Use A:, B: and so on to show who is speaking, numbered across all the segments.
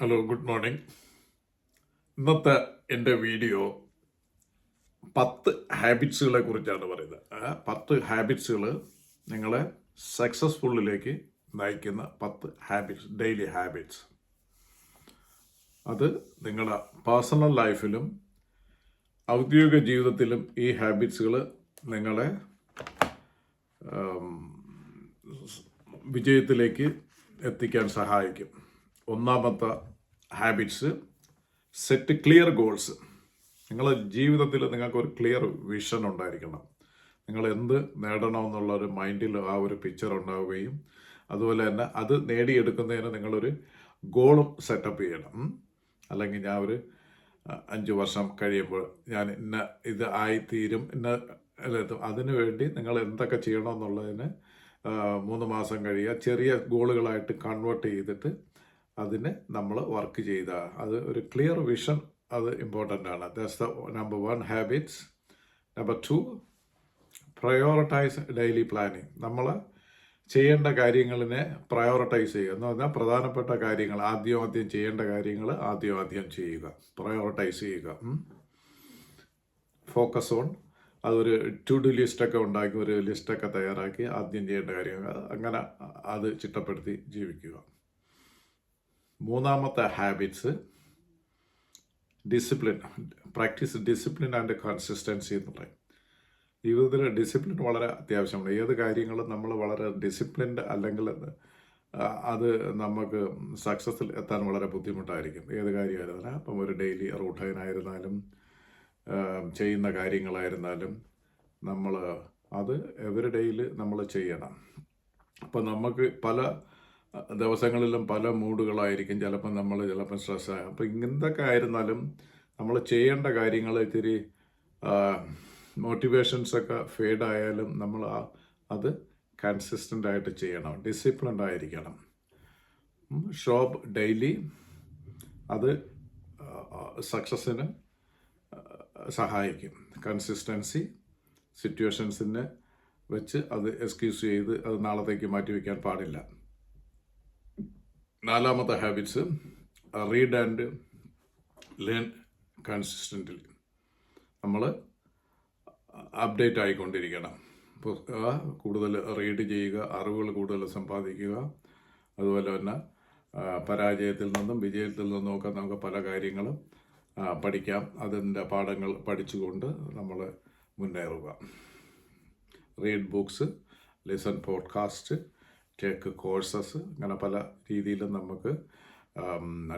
A: Hello, good morning. ഇന്നത്തെ എൻ്റെ video 10 ഹാബിറ്റ്സുകളെ കുറിച്ചാണ് പറയുന്നത്. 10 ഹാബിറ്റ്സുകൾ നിങ്ങളെ സക്സസ്ഫുള്ളിലേക്ക് നയിക്കുന്ന 10 ഹാബിറ്റ്സ്, ഡെയിലി ഹാബിറ്റ്സ്. അത് നിങ്ങളുടെ പേഴ്സണൽ ലൈഫിലും ഔദ്യോഗിക ജീവിതത്തിലും ഈ ഹാബിറ്റ്സുകൾ നിങ്ങളെ വിജയത്തിലേക്ക് എത്തിക്കാൻ സഹായിക്കും. ഒന്നാമത്തെ ഹാബിറ്റ്സ്, സെറ്റ് ക്ലിയർ ഗോൾസ്. നിങ്ങളുടെ ജീവിതത്തിൽ നിങ്ങൾക്ക് ഒരു ക്ലിയർ വിഷൻ ഉണ്ടായിരിക്കണം. നിങ്ങൾ എന്ത് നേടണമെന്നുള്ള ഒരു മൈൻഡിൽ ആ ഒരു പിക്ചർ ഉണ്ടാവുകയും അതുപോലെ തന്നെ അത് നേടിയെടുക്കുന്നതിന് നിങ്ങളൊരു ഗോളും സെറ്റപ്പ് ചെയ്യണം. അല്ലെങ്കിൽ ഞാൻ ഒരു 5 വർഷം കഴിയുമ്പോൾ ഞാൻ ഇന്ന ഇത് ആയിത്തീരും, അതിനു വേണ്ടി നിങ്ങൾ എന്തൊക്കെ ചെയ്യണമെന്നുള്ളതിന് 3 മാസം കഴിയുക, ചെറിയ ഗോളുകളായിട്ട് കൺവേർട്ട് ചെയ്തിട്ട് അതിന് നമ്മൾ വർക്ക് ചെയ്ത അത് ഒരു ക്ലിയർ വിഷൻ, അത് ഇമ്പോർട്ടൻ്റ് ആണ്. That's the number 1 habits. Number 2, prioritise daily planning. നമ്മൾ ചെയ്യേണ്ട കാര്യങ്ങളിനെ പ്രയോറിറ്റൈസ് ചെയ്യുക എന്ന് പറഞ്ഞാൽ പ്രധാനപ്പെട്ട കാര്യങ്ങൾ ആദ്യം ചെയ്യേണ്ട കാര്യങ്ങൾ ആദ്യം ചെയ്യുക, പ്രയോറിറ്റൈസ് ചെയ്യുക. ഫോക്കസ് ഓൺ, അതൊരു ടു ഡു ലിസ്റ്റൊക്കെ ഉണ്ടാക്കി ഒരു ലിസ്റ്റൊക്കെ തയ്യാറാക്കി ആദ്യം ചെയ്യേണ്ട കാര്യങ്ങൾ അങ്ങനെ അത് ചിട്ടപ്പെടുത്തി ജീവിക്കുക. മൂന്നാമത്തെ habits, discipline. Practice discipline and consistency എന്ന് പറയും. ജീവിതത്തിൽ ഡിസിപ്ലിൻ വളരെ അത്യാവശ്യമാണ്. ഏത് കാര്യങ്ങളും നമ്മൾ വളരെ ഡിസിപ്ലിൻഡ് അല്ലെങ്കിൽ അത് നമുക്ക് സക്സസ്സിൽ എത്താൻ വളരെ ബുദ്ധിമുട്ടായിരിക്കും. ഏത് കാര്യമായിരുന്നാലും, അപ്പം ഒരു ഡെയിലി റൂട്ടീനായിരുന്നാലും ചെയ്യുന്ന കാര്യങ്ങളായിരുന്നാലും നമ്മൾ അത് എവറി ഡേയിൽ നമ്മൾ ചെയ്യണം. അപ്പം നമുക്ക് പല ദിവസങ്ങളിലും പല മൂഡുകളായിരിക്കും. ചിലപ്പം സ്ട്രെസ്സാകും. അപ്പോൾ ഇങ്ങനത്തൊക്കെ ആയിരുന്നാലും നമ്മൾ ചെയ്യേണ്ട കാര്യങ്ങൾ ഇത്തിരി മോട്ടിവേഷൻസൊക്കെ ഫെയ്ഡായാലും നമ്മൾ അത് കൺസിസ്റ്റൻ്റ് ആയിട്ട് ചെയ്യണം, ഡിസിപ്ലിൻഡ് ആയിരിക്കണം. ഷോപ്പ് ഡെയിലി, അത് സക്സസ്സിന് സഹായിക്കും. കൺസിസ്റ്റൻസി, സിറ്റുവേഷൻസിനെ വെച്ച് അത് എക്സ്ക്യൂസ് ചെയ്ത് അത് നാളത്തേക്ക് മാറ്റിവെക്കാൻ പാടില്ല. നാലാമത്തെ habits, read and learn consistently. നമ്മൾ അപ്ഡേറ്റ് ആയിക്കൊണ്ടിരിക്കണം. കൂടുതൽ റീഡ് ചെയ്യുക, അറിവുകൾ കൂടുതൽ സമ്പാദിക്കുക. അതുപോലെ തന്നെ പരാജയത്തിൽ നിന്നും വിജയത്തിൽ നിന്നും ഒക്കെ നമുക്ക് പല കാര്യങ്ങളും പഠിക്കാം. അതിൻ്റെ പാഠങ്ങൾ പഠിച്ചുകൊണ്ട് നമ്മൾ മുന്നേറുക. Read books, listen podcast, take courses, അങ്ങനെ പല രീതിയിലും നമുക്ക്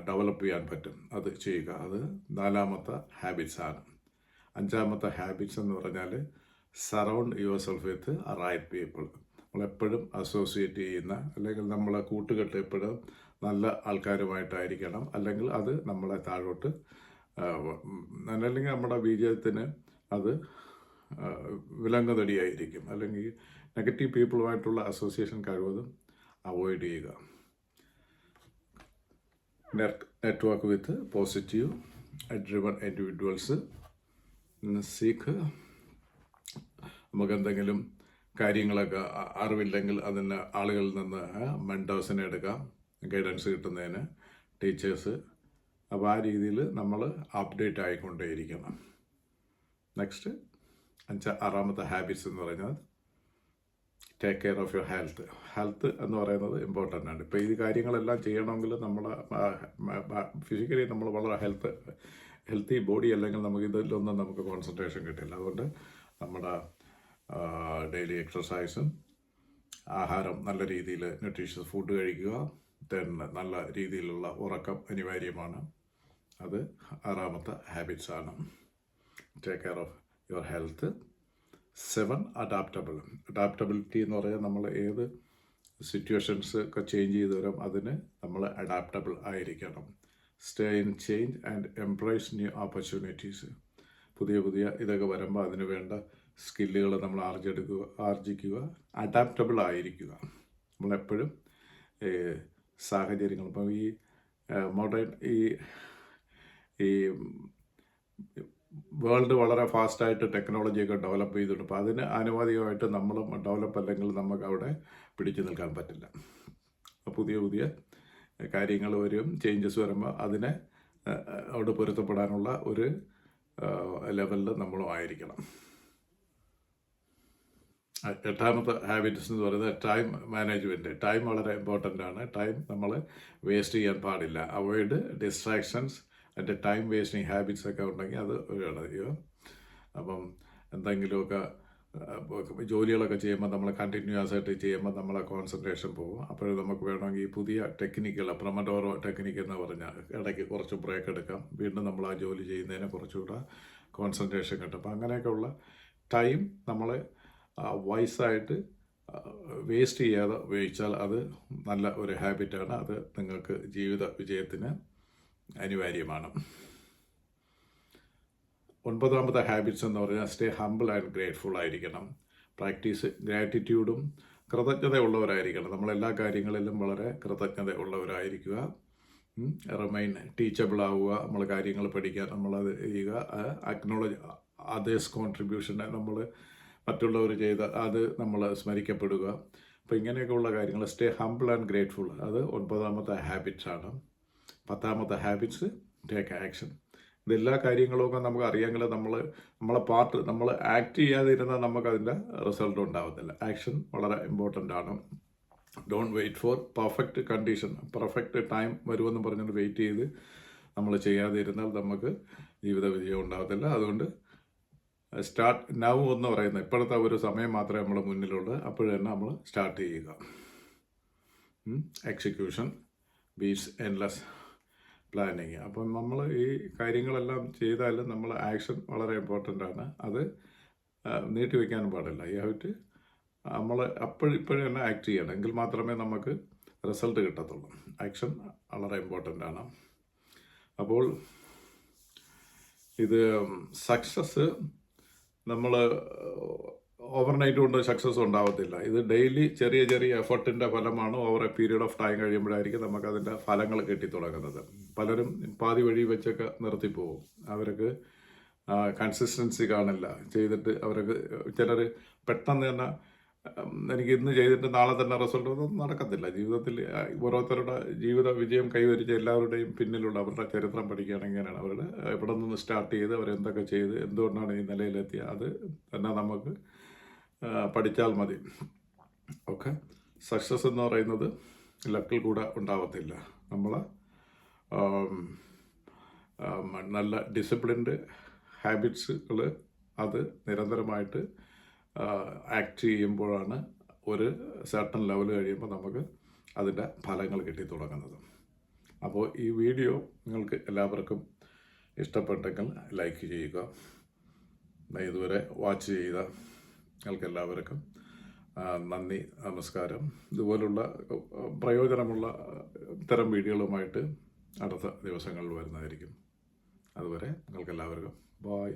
A: ഡെവലപ്പ് ചെയ്യാൻ പറ്റും. അത് ചെയ്യുക. അത് നാലാമത്തെ ഹാബിറ്റ്സാണ്. അഞ്ചാമത്തെ ഹാബിറ്റ്സ് എന്ന് പറഞ്ഞാൽ, surround yourself with right people. നമ്മളെപ്പോഴും അസോസിയേറ്റ് ചെയ്യുന്ന അല്ലെങ്കിൽ നമ്മളെ കൂട്ടുകെട്ട് എപ്പോഴും നല്ല ആൾക്കാരുമായിട്ടായിരിക്കണം. അല്ലെങ്കിൽ അത് നമ്മളെ താഴോട്ട് അല്ലെങ്കിൽ നമ്മുടെ വിജയത്തിന് അത് വിലങ്ങുതടിയായിരിക്കും. അല്ലെങ്കിൽ നെഗറ്റീവ് പീപ്പിളുമായിട്ടുള്ള അസോസിയേഷൻ കഴിവതും അവോയ്ഡ് ചെയ്യുക. നെറ്റ്വർക്ക് വിത്ത് പോസിറ്റീവ് ഡ്രിവൺ ഇൻഡിവിജ്വൽസ്. സീക്ക്, നമുക്കെന്തെങ്കിലും കാര്യങ്ങളൊക്കെ അറിവില്ലെങ്കിൽ അതിന് ആളുകളിൽ നിന്ന് മെൻറ്റേഴ്സിനെ എടുക്കാം, ഗൈഡൻസ് കിട്ടുന്നതിന് ടീച്ചേഴ്സ്. അപ്പോൾ ആ രീതിയിൽ നമ്മൾ അപ്ഡേറ്റ് ആയിക്കൊണ്ടേയിരിക്കണം. നെക്സ്റ്റ് ആറാമത്തെ ഹാബിറ്റ്സ് എന്ന് പറയുന്നത്, take care of your health എന്ന് പറയുന്നത് ഇമ്പോർട്ടൻ്റ് ആണ്. ഇപ്പോൾ ഈ കാര്യങ്ങളെല്ലാം ചെയ്യണമെങ്കിൽ നമ്മൾ ഫിസിക്കലി നമ്മൾ വളരെ ഹെൽത്തി ബോഡി അല്ലെങ്കിൽ നമുക്ക് ഇതിലൊന്നും നമുക്ക് കോൺസെൻട്രേഷൻ കിട്ടില്ല. അതുകൊണ്ട് നമ്മുടെ ഡെയിലി എക്സർസൈസും ആഹാരം, നല്ല രീതിയിൽ ന്യൂട്രീഷ്യസ് ഫുഡ് കഴിക്കുക, നല്ല രീതിയിലുള്ള ഉറക്കം അനിവാര്യമാണ്. അത് ആറാമത്തെ ഹാബിറ്റ്സാണ്. Take care of your health. 7, adaptability എന്ന് പറയാൻ നമ്മൾ ഏത് സിറ്റുവേഷൻസ് ഒക്കെ ചേഞ്ച് ചെയ്ത് വരും, അതിന് നമ്മൾ അഡാപ്റ്റബിൾ ആയിരിക്കണം. Stay in change and എംപ്രൈസ് new opportunities. പുതിയ ഇതൊക്കെ വരുമ്പോൾ അതിന് വേണ്ട സ്കില്ലുകൾ നമ്മൾ ആർജിക്കുക. അഡാപ്റ്റബിൾ ആയിരിക്കുക. നമ്മളെപ്പോഴും സാഹചര്യങ്ങൾ, ഇപ്പം ഈ മോഡേൺ ഈ വേൾഡ് വളരെ ഫാസ്റ്റായിട്ട് ടെക്നോളജിയൊക്കെ ഡെവലപ്പ് ചെയ്തിട്ടുണ്ട്. അപ്പോൾ അതിന് ആനുപാതികമായിട്ട് നമ്മളും ഡെവലപ്പ് അല്ലെങ്കിൽ നമുക്ക് അവിടെ പിടിച്ചു നിൽക്കാൻ പറ്റില്ല. പുതിയ കാര്യങ്ങൾ വരും, ചേഞ്ചസ് വരുമ്പോൾ അതിനെ അവിടെ പൊരുത്തപ്പെടാനുള്ള ഒരു ലെവലിൽ നമ്മളും ആയിരിക്കണം. എട്ടാമത്തെ ഹാബിറ്റ്സ് എന്ന് പറയുന്നത് ടൈം മാനേജ്മെൻറ്റ്. ടൈം വളരെ ഇമ്പോർട്ടൻ്റ് ആണ്. ടൈം നമ്മൾ വേസ്റ്റ് ചെയ്യാൻ പാടില്ല. Avoid distractions and time wasting habits ഒക്കെ ഉണ്ടെങ്കിൽ അത് ഒഴിവാക്കുക. അപ്പം എന്തെങ്കിലുമൊക്കെ ജോലികളൊക്കെ ചെയ്യുമ്പോൾ നമ്മൾ കണ്ടിന്യൂസ് ആയിട്ട് ചെയ്യുമ്പോൾ നമ്മളെ കോൺസെൻട്രേഷൻ പോകും. അപ്പോൾ നമുക്ക് വേണമെങ്കിൽ പുതിയ ടെക്നിക്കുകൾ, പ്രൊമഡോറോ ടെക്നിക്ക് എന്ന് പറഞ്ഞാൽ ഇടയ്ക്ക് കുറച്ച് ബ്രേക്ക് എടുക്കാം, വീണ്ടും നമ്മൾ ആ ജോലി ചെയ്യുന്നതിന് കുറച്ചുകൂടെ കോൺസെൻട്രേഷൻ കിട്ടും. അപ്പം അങ്ങനെയൊക്കെയുള്ള ടൈം നമ്മൾ വൈസായിട്ട് വേസ്റ്റ് ചെയ്യാതെ ഉപയോഗിച്ചാൽ അത് നല്ല ഒരു ഹാബിറ്റാണ്. അത് നിങ്ങൾക്ക് ജീവിത വിജയത്തിന് അനിവാര്യമാണ്. 9ാമത്തെ ഹാബിറ്റ്സ് എന്ന് പറഞ്ഞാൽ സ്റ്റേ ഹംബിൾ ആൻഡ് ഗ്രേറ്റ്ഫുൾ ആയിരിക്കണം. പ്രാക്ടീസ് ഗ്രാറ്റിറ്റ്യൂഡും കൃതജ്ഞതയുള്ളവരായിരിക്കണം. നമ്മളെല്ലാ കാര്യങ്ങളിലും വളരെ കൃതജ്ഞത ഉള്ളവരായിരിക്കുക. റിമൈൻ ടീച്ചബിൾ ആവുക. നമ്മൾ കാര്യങ്ങൾ പഠിക്കാൻ നമ്മളത് ചെയ്യുക. അക്നോളജ് അതേഴ്സ് കോൺട്രിബ്യൂഷനെ നമ്മൾ മറ്റുള്ളവർ ചെയ്ത അത് നമ്മൾ സ്മരിക്കപ്പെടുക. അപ്പോൾ ഇങ്ങനെയൊക്കെയുള്ള കാര്യങ്ങൾ സ്റ്റേ ഹംബിൾ ആൻഡ് ഗ്രേറ്റ്ഫുൾ, അത് 9ാമത്തെ ഹാബിറ്റ്സാണ്. 10ാമത്തെ ഹാബിറ്റ്സ് ടേക്ക് ആക്ഷൻ. ഇതെല്ലാ കാര്യങ്ങളുമൊക്കെ നമുക്ക് അറിയാമെങ്കിൽ നമ്മൾ ആക്ട് ചെയ്യാതിരുന്നാൽ നമുക്കതിൻ്റെ റിസൾട്ട് ഉണ്ടാകത്തില്ല. ആക്ഷൻ വളരെ ഇമ്പോർട്ടൻ്റ് ആണ്. Don't wait for perfect condition, perfect time വരുമെന്ന് പറഞ്ഞുകൊണ്ട് വെയിറ്റ് ചെയ്ത് നമ്മൾ ചെയ്യാതിരുന്നാൽ നമുക്ക് ജീവിത വിജയം ഉണ്ടാകത്തില്ല. അതുകൊണ്ട് സ്റ്റാർട്ട് നൗ എന്ന് പറയുന്നത് ഇപ്പോഴത്തെ ഒരു സമയം മാത്രമേ നമ്മൾ മുന്നിലുള്ളൂ. അപ്പോൾ തന്നെ നമ്മൾ സ്റ്റാർട്ട് ചെയ്യുക. Execution beats endless planning. അപ്പം നമ്മൾ ഈ കാര്യങ്ങളെല്ലാം ചെയ്താലും നമ്മൾ ആക്ഷൻ വളരെ ഇമ്പോർട്ടൻ്റ് ആണ്. അത് നീട്ടി വയ്ക്കാനും പാടില്ല. ഈ ഹാബിറ്റ് നമ്മൾ ഇപ്പോഴും തന്നെ ആക്ട് ചെയ്യണം. എങ്കിൽ മാത്രമേ നമുക്ക് റിസൾട്ട് കിട്ടത്തുള്ളൂ. ആക്ഷൻ വളരെ ഇമ്പോർട്ടൻ്റ് ആണ്. അപ്പോൾ ഇത് സക്സസ് നമ്മൾ ഓവർനൈറ്റ് കൊണ്ട് സക്സസ് ഉണ്ടാവത്തില്ല. ഇത് ഡെയിലി ചെറിയ ചെറിയ എഫർട്ടിൻ്റെ ഫലമാണ്. Over a period of time കഴിയുമ്പോഴായിരിക്കും നമുക്കതിൻ്റെ ഫലങ്ങൾ കിട്ടിത്തുടങ്ങുന്നത്. പലരും പാതി വഴി വെച്ചൊക്കെ നിർത്തിപ്പോവും. അവർക്ക് കൺസിസ്റ്റൻസി കാണില്ല. ചെയ്തിട്ട് അവർക്ക് ചിലർ പെട്ടെന്ന് തന്നെ എനിക്ക് ഇന്ന് ചെയ്തിട്ട് നാളെ തന്നെ റിസൾട്ട് ഒന്നും നടക്കത്തില്ല. ജീവിതത്തിൽ ഓരോരുത്തരുടെ ജീവിത വിജയം കൈവരിച്ച എല്ലാവരുടെയും പിന്നിലുള്ള അവരുടെ ചരിത്രം പഠിക്കുകയാണെങ്കിൽ അവരുടെ എവിടെ നിന്ന് സ്റ്റാർട്ട് ചെയ്ത് അവരെന്തൊക്കെ ചെയ്ത് എന്തുകൊണ്ടാണ് ഈ നിലയിലെത്തിയത് അത് തന്നെ നമുക്ക് പഠിച്ചാൽ മതി. ഓക്കെ, സക്സസ് എന്ന് പറയുന്നത് ലക്കിൽ കൂടെ ഉണ്ടാവത്തില്ല. നമ്മൾ നല്ല ഡിസിപ്ലിൻഡ് ഹാബിറ്റ്സുകൾ അത് നിരന്തരമായിട്ട് ആക്ട് ചെയ്യുമ്പോഴാണ് ഒരു സർട്ടൺ ലെവൽ കഴിയുമ്പോൾ നമുക്ക് അതിൻ്റെ ഫലങ്ങൾ കിട്ടിത്തുടങ്ങുന്നത്. അപ്പോൾ ഈ വീഡിയോ നിങ്ങൾക്ക് എല്ലാവർക്കും ഇഷ്ടപ്പെട്ടെങ്കിൽ ലൈക്ക് ചെയ്യുക. ഇതുവരെ വാച്ച് ചെയ്ത നിങ്ങൾക്ക് എല്ലാവർക്കും നന്ദി, നമസ്കാരം. ഇതുപോലുള്ള പ്രയോജനമുള്ള ഇത്തരം വീഡിയോകളുമായിട്ട് അടുത്ത ദിവസങ്ങളിൽ വരുന്നതായിരിക്കും. അതുവരെ നിങ്ങൾക്ക് എല്ലാവർക്കും ബായ്.